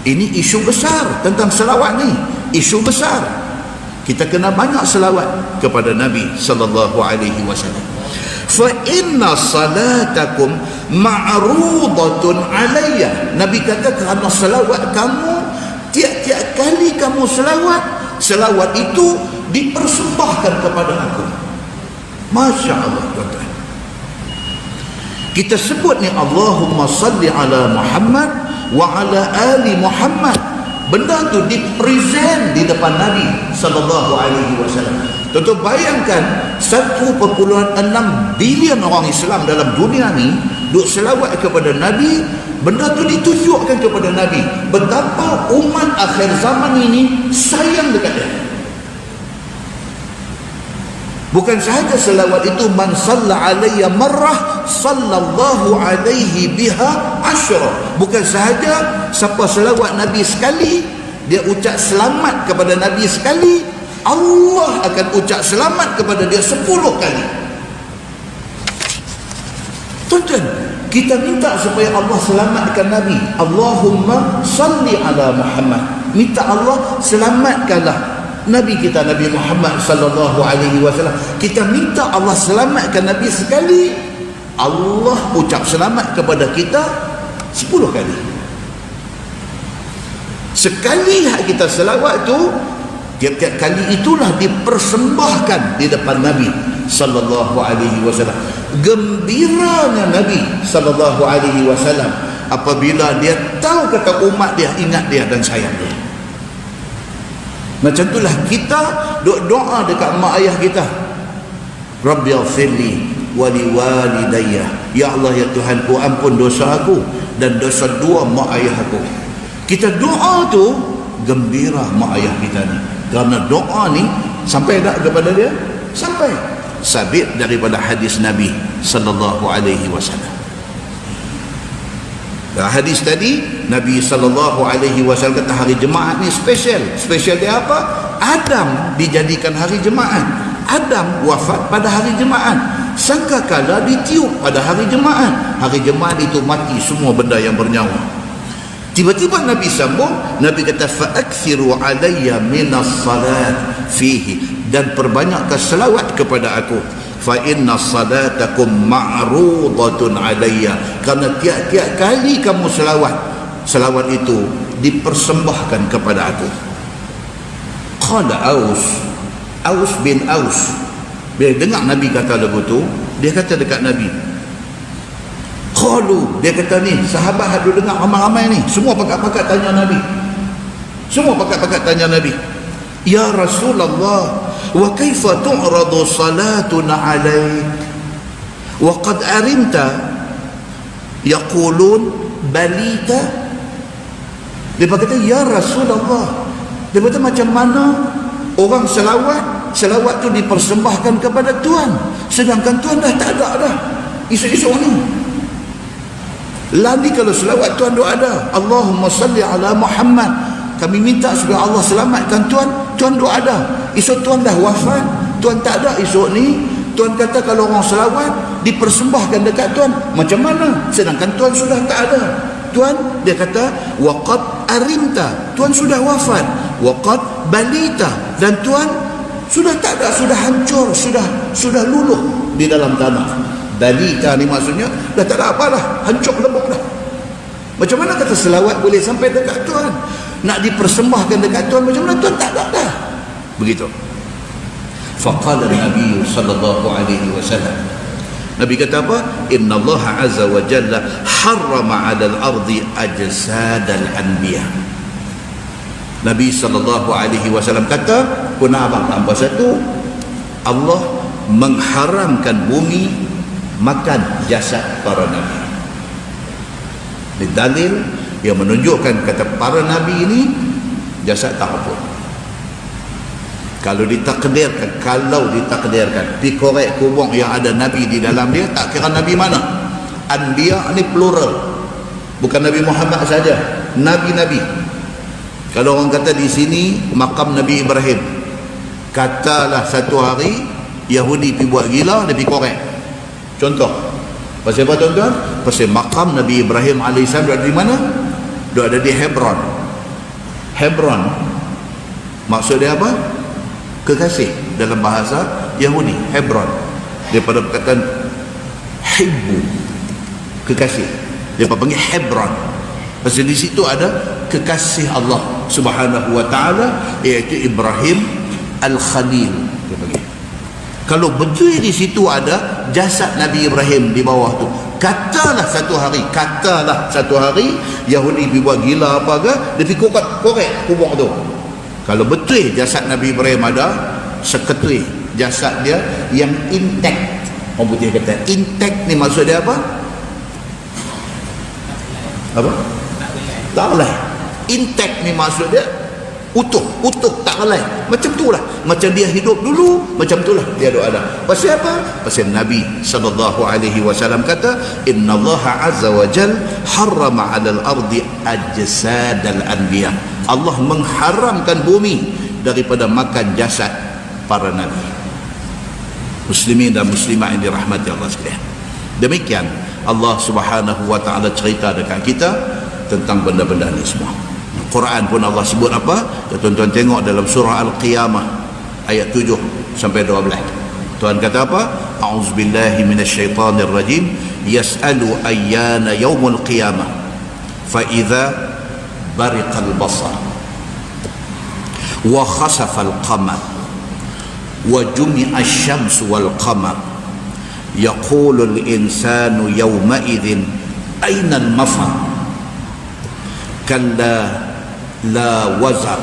Ini isu besar tentang selawat ni, isu besar. Kita kena banyak selawat kepada Nabi sallallahu alaihi wasallam. Fa inna salatakum ma'rudatun alayya. Nabi kata kerana selawat kamu, tiap-tiap kali kamu selawat itu dipersembahkan kepada aku. Masya Allah, tuan-tuan. Kita sebut ni Allahumma salli ala Muhammad wa ala ali Muhammad. Benda tu dipresent di depan Nabi sallallahu alaihi wasallam. Tuan-tuan bayangkan 1.6 bilion orang Islam dalam dunia ni duk selawat kepada Nabi. Benda tu ditunjukkan kepada Nabi betapa umat akhir zaman ini sayang dekat dia. Bukan sahaja selawat itu, man salla alayya marrah sallallahu alaihi biha asyra. Bukan sahaja siapa selawat Nabi sekali, dia ucap selamat kepada Nabi sekali, Allah akan ucap selamat kepada dia 10 kali. Tuan-tuan, kita minta supaya Allah selamatkan Nabi. Allahumma salli ala Muhammad. Minta Allah selamatkanlah Nabi kita, Nabi Muhammad sallallahu alaihi wasallam. Kita minta Allah selamatkan Nabi sekali, Allah ucap selamat kepada kita 10 kali. Sekali kita selawat tu, tiap-tiap kali itulah dipersembahkan di depan Nabi sallallahu alaihi wasallam. Gembiranya Nabi sallallahu alaihi wasallam apabila dia tahu kata umat dia ingat dia dan sayang dia. Macam itulah kita doa dekat mak ayah kita. Rabbighfirli wa liwalidayya. Ya Allah, ya Tuhanku, ampun dosa aku dan dosa dua mak ayah aku. Kita doa tu gembira mak ayah kita ni. Kerana doa ni sampai tak kepada dia? Sampai. Sabit daripada hadis Nabi sallallahu alaihi wasallam. Hadis tadi Nabi sallallahu alaihi wasallam kata hari Jumaat ni special. Special dia apa? Adam dijadikan hari Jumaat. Adam wafat pada hari Jumaat. Sangkakala ditiup pada hari Jumaat. Hari Jumaat itu mati semua benda yang bernyawa. Tiba-tiba Nabi sambung, Nabi kata fa'akthiru alayya minas salat fihi, dan perbanyakkan selawat kepada aku. Fa inna salatakum ma'rudatun alayya, kerana tiap-tiap kali kamu selawat itu dipersembahkan kepada aku. Qala Aus bin Aus, bila dengar Nabi kata lagu tu, dia kata dekat Nabi, qalu, dia kata ni sahabat hadu dengar ramai-ramai ni, semua pakat-pakat tanya Nabi, ya Rasulullah, wa kaifa tu'radu salatuna alaik wa qad arimta yaqulun balita. Dia kata, ya Rasulullah, dia kata macam mana orang selawat tu dipersembahkan kepada Tuhan, sedangkan Tuhan dah tak ada dah esok-esok ni. Lagi kalau selawat Tuhan dah ada, Allahumma salli ala Muhammad, kami minta supaya Allah selamatkan Tuhan dah ada. Esok Tuhan dah wafat, Tuhan tak ada esok ni. Tuhan kata kalau orang selawat dipersembahkan dekat Tuhan, macam mana sedangkan Tuhan sudah tak ada. Tuhan, dia kata waqad arimta, Tuhan sudah wafat, waqad balita, dan Tuhan sudah tak ada, sudah hancur, sudah luluh di dalam tanah. Balita ni maksudnya dah tak ada apa dah, hancur lebur dah. Macam mana kata selawat boleh sampai dekat Tuhan? Nak dipersembahkan dekat Tuhan, macam mana Tuhan tak ada dah. Begitu. Faqala Nabi sallallahu alaihi wasallam, Nabi kata apa? Inna Allah azza wa jalla harrama 'alal ardi ajsadal anbiya. Nabi sallallahu alaihi wasallam kata, kuna abang tambah satu, Allah mengharamkan bumi makan jasad para nabi. Ini dalil yang menunjukkan kata para nabi ini jasad tak apa. Kalau ditakdirkan pi korek kubur yang ada nabi di dalam dia, tak kira nabi mana. Anbiya ni plural, bukan Nabi Muhammad saja, nabi-nabi. Kalau orang kata di sini makam Nabi Ibrahim, katalah satu hari Yahudi pi buat gila, dia pi korek. Contoh pasal apa tuan-tuan? Pasal makam Nabi Ibrahim AS ada di mana? Dia ada di Hebron. Hebron maksud dia apa? Kekasih dalam bahasa Yahudi. Hebron daripada perkataan hibbu, kekasih, dia panggil Hebron. Pasal di situ ada kekasih Allah Subhanahu wa taala, iaitu Ibrahim Al-Khalil dia panggil. Kalau betul di situ ada jasad Nabi Ibrahim di bawah tu, katalah satu hari Yahudi dibuat gila apa ke, dia pergi korek kubur tu. Kalau betul jasad Nabi Ibrahim ada, seketui jasad dia yang intact. Orang putih kata intact ni maksud dia apa? Apa? Tak lain. Intact ni maksud dia utuh, tak lain. Macam tu lah, macam dia hidup dulu, macam tu lah dia ada. Pasal apa? Pasal Nabi SAW kata, Inna Allah Azza wa Jal harrama 'alal ardi ajsadal anbiya. Allah mengharamkan bumi daripada makan jasad para nabi. Muslimin dan muslimat yang dirahmati Allah sekalian. Demikian Allah Subhanahu wa taala cerita dekat kita tentang benda-benda ni semua. Quran pun Allah sebut apa? Tuan-tuan tengok dalam surah Al-Qiyamah ayat 7 sampai 12. Tuhan kata apa? A'udzubillahi minasyaitonir rajim. Yas'alu ayyana yaumul qiyamah. Fa idza bariqal basar wa khasafal qamar wa jumi'a asy-syamsu wal qamar yaqulu al-insanu yawma idzin aina al-mafar kalla la wazar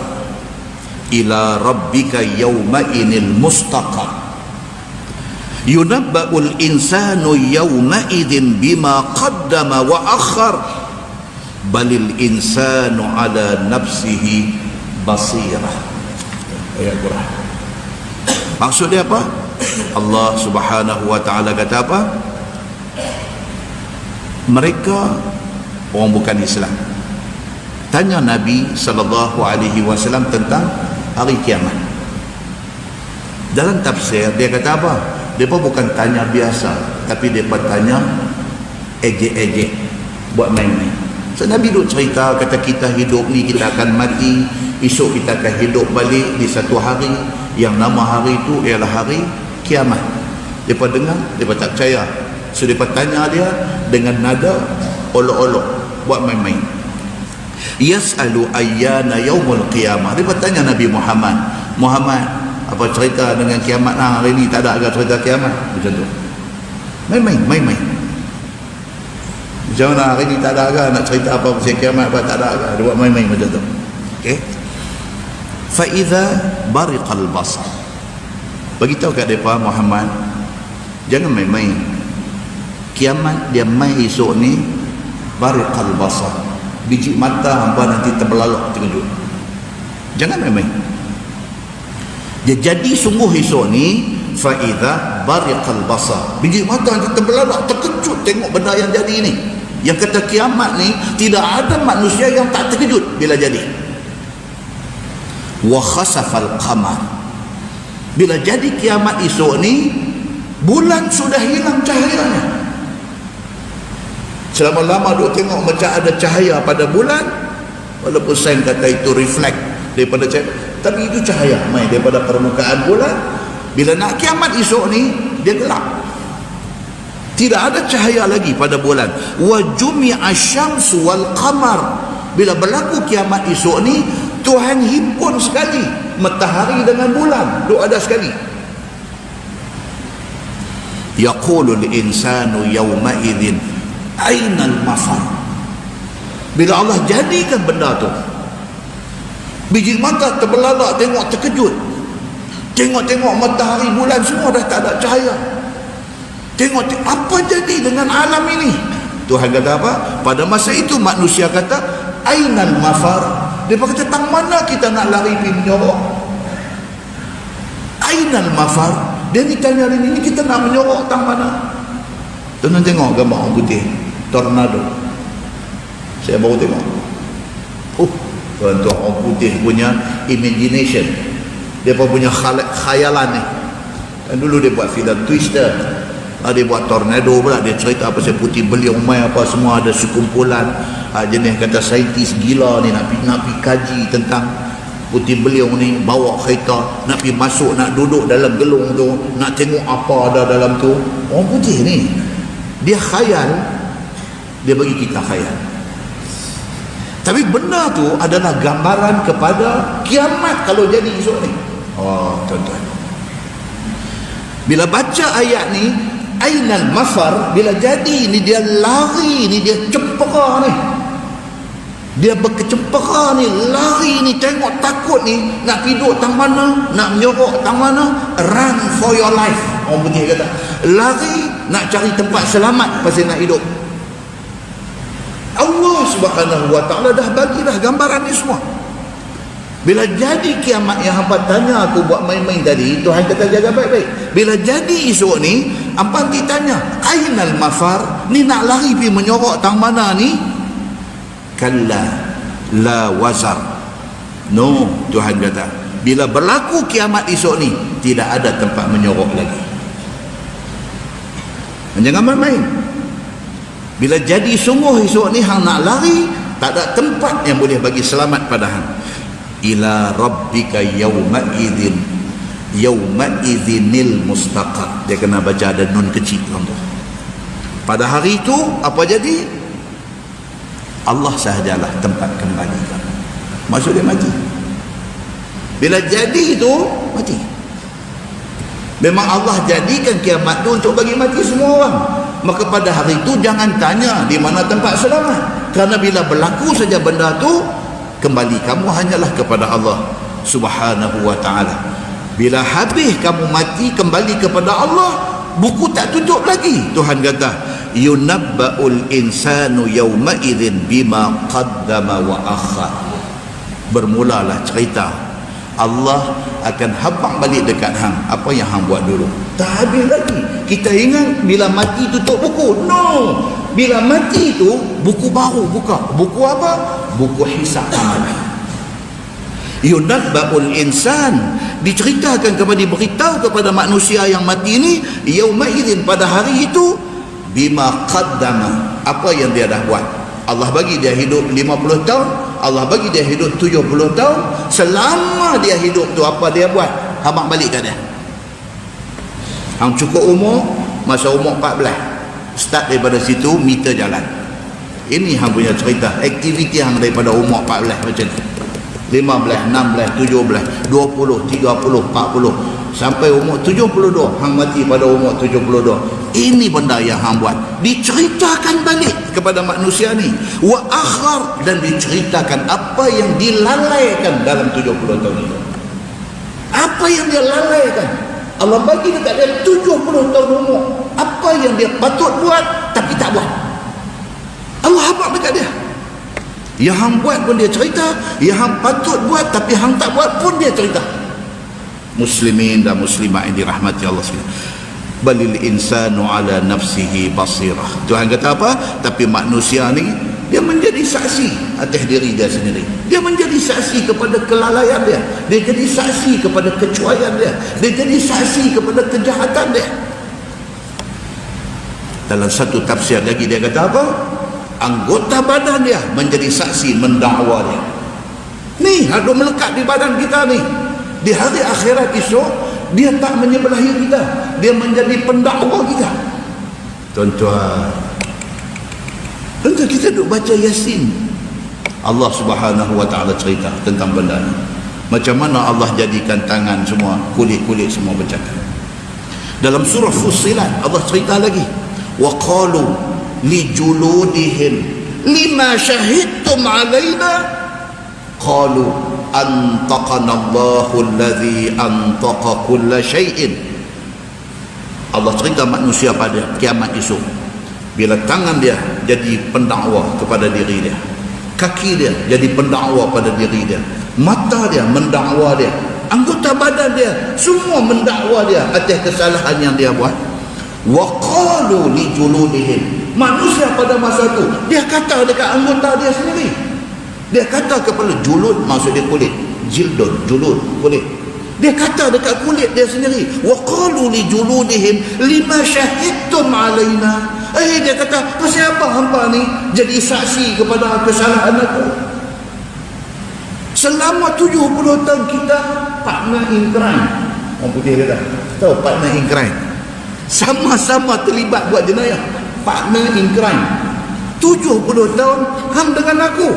ila rabbika yawma inil mustaqar yunabba'ul insanu yawma idzin bima qaddama wa akhar balil insanu ala nafsihi basirah. Ayat Quran. Maksud dia apa? Allah Subhanahu wa taala kata apa? Mereka orang bukan Islam tanya Nabi SAW tentang hari kiamat. Dalam tafsir dia kata apa? Dia pun bukan tanya biasa, tapi dia pun tanya ejek-ejek, buat main-main. So Nabi duk cerita, kata kita hidup ni kita akan mati, esok kita akan hidup balik di satu hari yang nama hari itu ialah hari kiamat. Dia pun dengar, dia pun tak percaya. So dia pun tanya dia dengan nada olok-olok, buat main-main. Yas'alu ayyana yaumul qiyamah. Dia bertanya Nabi Muhammad, apa cerita dengan kiamat hari ni? Tak ada agak cerita kiamat. Macam tu, main-main. Macam mana hari ni tak ada agak nak cerita apa pasal kiamat, apa tak ada agak, dia buat main-main macam tu. Okay. Fa idza bariqal basar, beritahu kat mereka Muhammad, jangan main-main. Kiamat dia main esok ni, bariqal basar, biji mata hamba nanti terbelalak terkejut. Jangan main-main. Dia jadi sungguh esok ni, fa idza bariqal basar, biji mata nanti terbelalak terkejut tengok benda yang jadi ni. Yang kata kiamat ni tidak ada manusia yang tak terkejut bila jadi. Wa khasafal qamar, bila jadi kiamat esok ni, bulan sudah hilang cahayanya. Selama lama duk tengok macam ada cahaya pada bulan, walaupun saya kata itu reflect daripada cahaya, tapi itu cahaya main daripada permukaan bulan. Bila nak kiamat esok ni, dia gelap, tidak ada cahaya lagi pada bulan. Wa jumi'a asy-syamsu wal qamar, bila berlaku kiamat esok ni, Tuhan himpun sekali matahari dengan bulan, duk ada sekali. Yaqulul insanu yawma idzin ainal mafar, bila Allah jadikan benda tu, biji mata terbelalak tengok terkejut, tengok matahari bulan semua dah tak ada cahaya, tengok apa jadi dengan alam ini. Tuhan kata apa? Pada masa itu manusia kata ainal mafar, dia kata tang mana kita nak lari pergi menyorok. Ainal mafar, dia ni tanya hari ni kita nak menyorok tang mana. Tuan-tuan tengok gambar orang putih, tornado. Saya baru tengok. Tuan-tuan, orang putih punya imagination, dia pun punya khayalan ni. Dan dulu dia buat filem Twister, dia buat tornado pula, dia cerita pasal putih beliau mai apa semua, ada sekumpulan jenis kata saintis gila ni nak pergi kaji tentang putih beliung ni, bawa kereta nak pergi masuk, nak duduk dalam gelung tu, nak tengok apa ada dalam tu. Orang putih ni dia khayal, dia bagi kita khayal, tapi benda tu adalah gambaran kepada kiamat kalau jadi esok ni. Oh tuan-tuan, bila baca ayat ni, ainal mafar, bila jadi ni dia lari ni, dia cepera ni, dia berkecempera ni, lari ni, tengok takut ni, nak piduk tang mana, nak menyorok tang mana, run for your life. Orang putih kata lari nak cari tempat selamat pasal nak hidup. Allah Subhanahu wa ta'ala dah bagi dah gambaran ni semua. Bila jadi kiamat yang hampa tanya aku buat main-main tadi, Tuhan kata jaga baik-baik. Bila jadi esok ni, hampa ditanya ainal mafar, ni nak lari pergi menyorok tang mana ni? Kalla la wazar. No, Tuhan kata bila berlaku kiamat esok ni, tidak ada tempat menyorok lagi. Jangan main-main. Bila jadi sungguh esok ni hang nak lari, tak ada tempat yang boleh bagi selamat pada hang. Ila rabbika yawma idzinil mustaqar. Dia kena baca ada nun kecil tu. Pada hari itu apa jadi? Allah sahajalah tempat kembali kamu. Maksud dia mati. Bila jadi itu mati. Memang Allah jadikan kiamat tu untuk bagi mati semua orang. Maka pada hari itu jangan tanya di mana tempat selamat. Kerana bila berlaku saja benda tu, kembali kamu hanyalah kepada Allah Subhanahu wa ta'ala. Bila habis kamu mati, kembali kepada Allah, buku tak tutup lagi. Tuhan kata yunabba'ul insanu yawma idzin bima qaddama wa akhar. Bermulalah cerita, Allah akan habaq balik dekat hang apa yang hang buat dulu. Tak habis lagi. Kita ingat bila mati tutup buku. No, bila mati tu buku baru buka. Buku apa? Buku hisab amal. Yunabba'ul insan, diceritakan kepada, diberitahu kepada manusia yang mati ni, yauma idzin, pada hari itu, bima qaddama, apa yang dia dah buat. Allah bagi dia hidup 50 tahun, Allah bagi dia hidup 70 tahun. Selama dia hidup tu apa dia buat, habaq balik kat dia. Hang cukup umur, masa umur 14, start daripada situ meter jalan. Ini hang punya cerita, aktiviti hang daripada umur 14 macam ni, 15, 16, 17, 20, 30, 40 sampai umur 72, hang mati pada umur 72. Ini benda yang hang buat, diceritakan balik kepada manusia ni. Wa akhar, dan diceritakan apa yang dilalaikan dalam 70 tahun itu. Apa yang dia lalaikan, Allah bagi dekat dia 70 tahun umur. Apa yang dia patut buat tapi tak buat, Allah habaq dekat dia. Yang hang buat pun dia cerita, yang hang patut buat tapi hang tak buat pun dia cerita. Muslimin dan muslimat yang dirahmati Allah sekalian, balil insanu ala nafsihi basirah. Tuhan kata apa? Tapi manusia ni dia menjadi saksi atas diri dia sendiri. Dia menjadi saksi kepada kelalaian dia. Dia jadi saksi kepada kecuaian dia. Dia jadi saksi kepada kejahatan dia. Dalam satu tafsir lagi dia kata apa? Anggota badan dia menjadi saksi mendakwa dia. Ni ada melekat di badan kita ni. Di hari akhirat esok, dia tak menyebelahi kita, dia menjadi pendakwa kita. Tuan-tuan, kita duk baca Yasin, Allah Subhanahu wa ta'ala cerita tentang benda ni. Macam mana Allah jadikan tangan semua, kulit-kulit semua bercakap. Dalam surah Fussilat Allah cerita lagi, wa qalu li juludihim lima syahidtum alaina qalu antaqanallahu alladhi antaqa kulla syai'in. Allah cerita manusia pada kiamat esok, bila tangan dia jadi pendakwa kepada diri dia, kaki dia jadi pendakwa pada diri dia, mata dia mendakwa dia, anggota badan dia semua mendakwa dia atas kesalahan yang dia buat. Wa qalu li juludihim, manusia pada masa tu dia kata dekat anggota dia sendiri, dia kata kepada julud, maksud dia kulit, jildun, julud, kulit. Dia kata dekat kulit dia sendiri, wa qalu li juludihim lima syahidtum alaina. Dia kata, pasal apa hampa ni jadi saksi kepada kesalahan aku? Selama 70 tahun kita partner in crime. Orang putih kata, tahu partner in crime, sama-sama terlibat buat jenayah. Partner in crime 70 tahun hang dengan aku.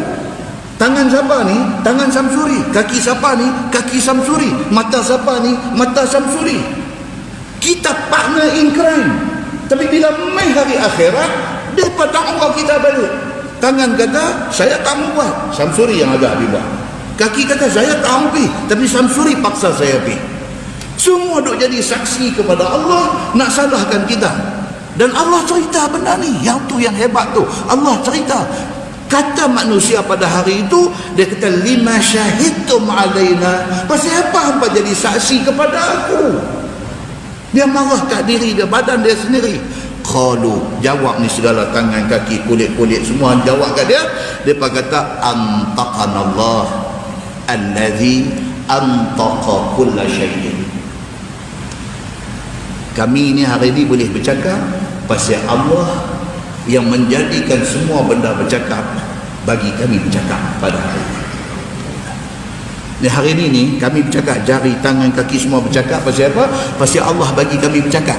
Tangan siapa ni? Tangan Samsuri. Kaki siapa ni? Kaki Samsuri. Mata siapa ni? Mata Samsuri. Kita partner in crime. Tapi bila mai hari akhirat, depa dakwa kita balik. Tangan kata, saya tak mau buat, Samsuri yang agak dibuat. Kaki kata, saya tak mau pergi, tapi Samsuri paksa saya pergi. Semua duk jadi saksi kepada Allah nak salahkan kita. Dan Allah cerita benda ni. Yang tu yang hebat tu. Allah cerita. Kata manusia pada hari itu, dia kata, lima syahidtum alaina. Pasal apa hampa jadi saksi kepada aku? Dia marah kat diri dia, badan dia sendiri. Qalu, jawab ni segala tangan, kaki, kulit-kulit semua jawab kat dia. Dia kata, antaqanallah allazi antaqa kulla syai'in. Kami ni hari ni boleh bercakap pasal Allah yang menjadikan semua benda bercakap bagi kami bercakap pada hari ini. Di hari ini ni kami bercakap, jari, tangan, kaki semua bercakap pasal apa? Pasal Allah bagi kami bercakap.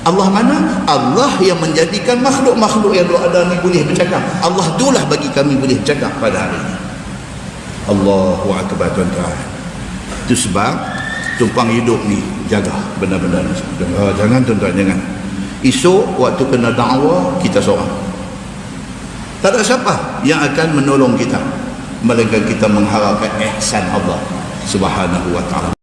Allah mana? Allah yang menjadikan makhluk-makhluk yang ada ni boleh bercakap. Allah itulah bagi kami boleh bercakap pada hari ini. Allahu akbar tuan-tuan. Itu sebab tumpang hidup ni jaga benda-benda ni. Jangan tuan-tuan, jangan. Esok waktu kena dakwah, kita seorang. Tak ada siapa yang akan menolong kita, melainkan kita mengharapkan ihsan Allah Subhanahu wa ta'ala.